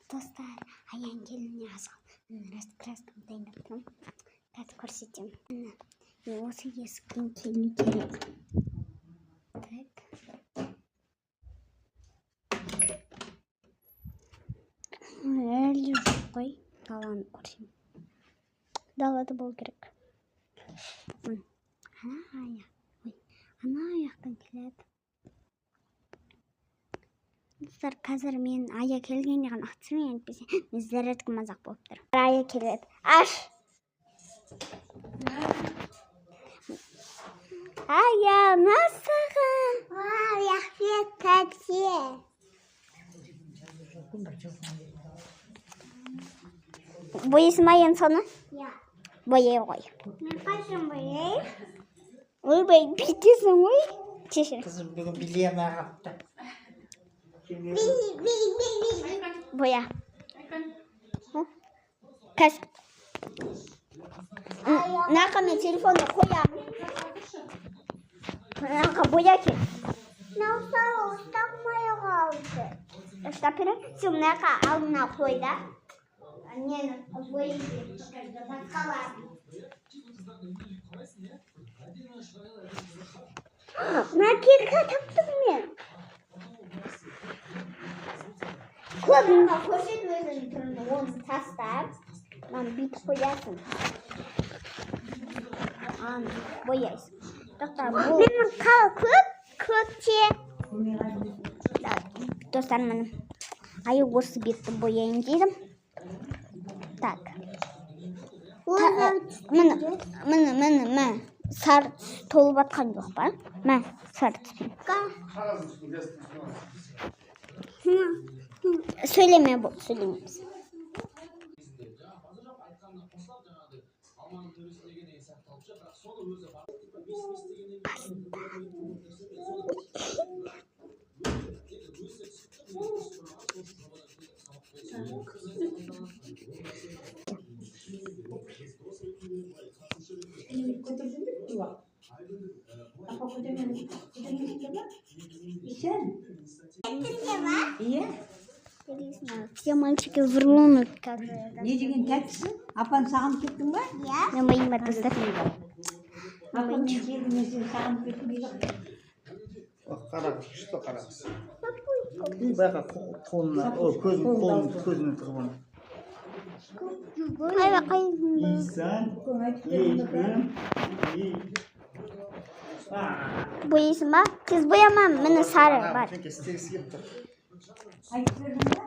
Dostlar, аян келініне азғал. Красканы дайындап тұрмын. Қазір көрсетемін. Міне, осы есіктен келу керек. Так. Әлі жоқ қой. Даланы көрсем. Далада болу керек. Ана аяқтан келеді. Достар, қазір мен ая келгенде ғана ақтысымен етпесе, мен зарядка мазақ болып тұр. Ая келеді. Аш! Ая, насығын? Рахмет, такси. Боясың ба ең соны? Иә. Бояй ғой. Мен қашын бояй? Ойбай, бүйтесің ғой. Кешір. Қызым бүгін билемей қапты. Боя. Кәс. Нақа мен телефонды қоямын. Нақа боя кел. Наусалы ұстамай қалды. Ұстап берем. Сен нақа алдына қой да. Нені боя кел. Басқалар. Накидка таптым мен. Көбінға көрсет өзінің түрінде оны тастап, бүйтіп қоясың. Бояйсың. Менің көкте. Достар, мен аю осы бетті бояйын дейдім. Так. Міне. Сары толып атқан жоқ па? Мә, сары түспен. Söyleme bu, söylememiz. Все мальчики врунут, как же. Не деген тәттісің? Апан сағынып кеттің ба? Иә. Мен миыма достар. Апан мен сені сағынып кеттім дейді. Қара, күшті қара. Байқа қолына, көзіне тығып. Айва қайын. İnsan, Боясың ба? Сіз боямам, міне сары бар. Çünkü stres yaptı. Айтып бердің ба?